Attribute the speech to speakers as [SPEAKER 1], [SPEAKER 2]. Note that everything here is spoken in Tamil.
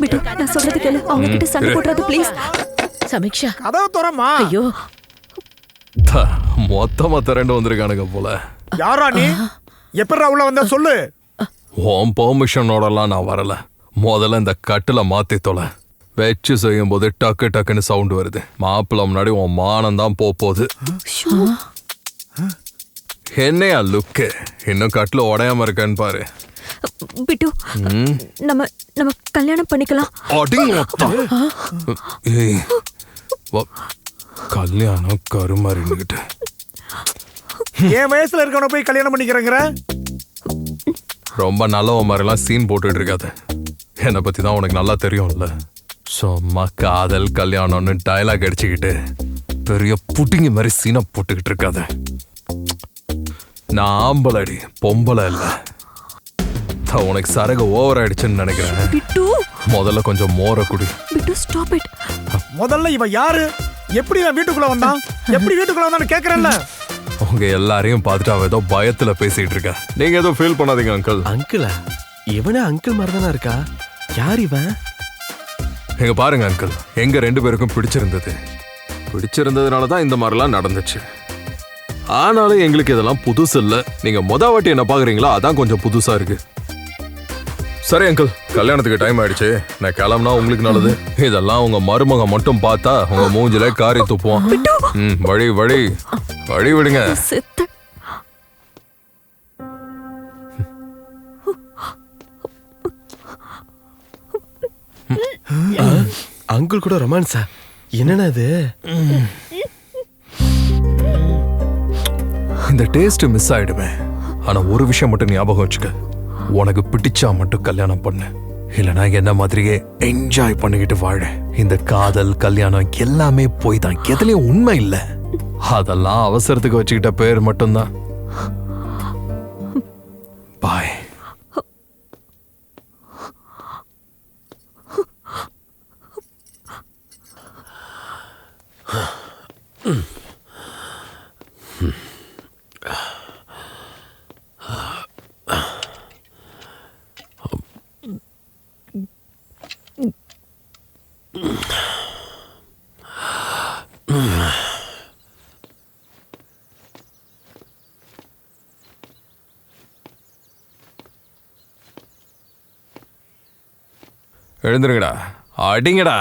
[SPEAKER 1] விட்டு நான் சொல்றது கேளு. அவங்க கிட்ட சண்டை போடுறது ப்ளீஸ்.
[SPEAKER 2] சமீக்ஷா
[SPEAKER 3] கதவு தரமா.
[SPEAKER 2] ஐயோ
[SPEAKER 4] மொத்தமா திரண்டு வந்திருக்கானுங்க போல.
[SPEAKER 3] யாரா நீ? எப்படா உள்ள வந்த சொல்லு.
[SPEAKER 4] உன் பெர்மிஷனோடலாம் நான் வரல. முதல்ல இந்த கட்டில மாத்தி தொலை. வச்சு செய்யும் போது டக்கு டக்குன்னு சவுண்ட் வருது. மாப்பிள்ள முன்னாடி உன் மானம் தான் போகுது. என்னையா லுக்கு? இன்னும் கட்டில உடையாம இருக்கேன்னு பாரு.
[SPEAKER 1] பிட்டு நம்ம நம்ம கல்யாணம் பண்ணிக்கலாம்.
[SPEAKER 4] கல்யாணம் கருமாறின்னுகிட்டு
[SPEAKER 3] என் வயசுல இருக்கவன போய் கல்யாணம் பண்ணிக்கிறேங்கிற?
[SPEAKER 4] ரொம்ப நல்லவ மாதிரிலாம் சீன் போட்டுட்டு இருக்காது. என்னை பத்தி தான் உனக்கு நல்லா தெரியும்ல. சும்மா காதல் கல்யாணம்னு டயலாக் அடிச்சுக்கிட்டு பெரிய புட்டிங்க மாதிரி சீனை போட்டுக்கிட்டு இருக்காத. நான் ஆம்பளடி, பொம்பளை இல்ல. உனக்கு சரகு ஓவர் ஆயிடுச்சுன்னு நினைக்கிறேன்.
[SPEAKER 1] பிட்டு
[SPEAKER 4] முதல்ல கொஞ்சம் மோர குடி.
[SPEAKER 1] பிட்டு ஸ்டாப் இட்.
[SPEAKER 3] முதல்ல இவன் யாரு? எப்படி இவன் வீட்டுக்குள்ள வந்தான்? எப்படி வீட்டுக்குள்ள வந்தான்னு கேக்குறேன்ல.
[SPEAKER 4] உங்க எல்லாரையும் பார்த்துட்டு அவ ஏதோ பயத்துல பேசிட்டு இருக்க. நீங்க ஏதோ ஃபீல் பண்ணாதீங்க அங்கிள்.
[SPEAKER 5] அங்கிளா? இவனே அங்கிள் மாதிரி தானே இருக்கா? யார் இவன்?
[SPEAKER 4] எங்க பாருங்க அங்கிள், எங்க 2 பேருக்கும் பிடிச்சிருந்ததுனால தான் இந்த மாதிரிலாம் நடந்துச்சு. ஆனாலும் எங்களுக்கு இதெல்லாம் புதுசு இல்ல. நீங்க வாட்டி என்ன பாக்குறீங்களா, அதான் கொஞ்சம் புதுசா இருக்கு. சரி அங்கிள், கல்யாணத்துக்கு டைம் ஆயிடுச்சு. நான் கிளம்புனா உங்களுக்கு நல்லது. இதெல்லாம் உங்க மருமக மட்டும் பார்த்தா உங்க மூஞ்சில காரி துப்புவான். வழி வழி வழி விடுங்க.
[SPEAKER 5] அங்கிள் கூட ரொமான்ஸா? என்னன்னா இது?
[SPEAKER 4] இந்த டேஸ்ட் மிஸ் ஆயிடுமே. ஆனா ஒரு விஷயம் மட்டும் ஞாபகம் வச்சுக்க. உனக்கு பிடிச்சா மட்டும் கல்யாணம் பண்ணு. இல்லைனா என்ன மாதிரியே என்ஜாய் பண்ணிக்கிட்டு வாழ. இந்த காதல் கல்யாணம் எல்லாமே போய் தான். எதுலயும் உண்மை இல்லை. அதெல்லாம் அவசரத்துக்கு வச்சுக்கிட்ட பேர் மட்டும்தான். பாய். எழுந்துருங்கடா, அடிங்கடா.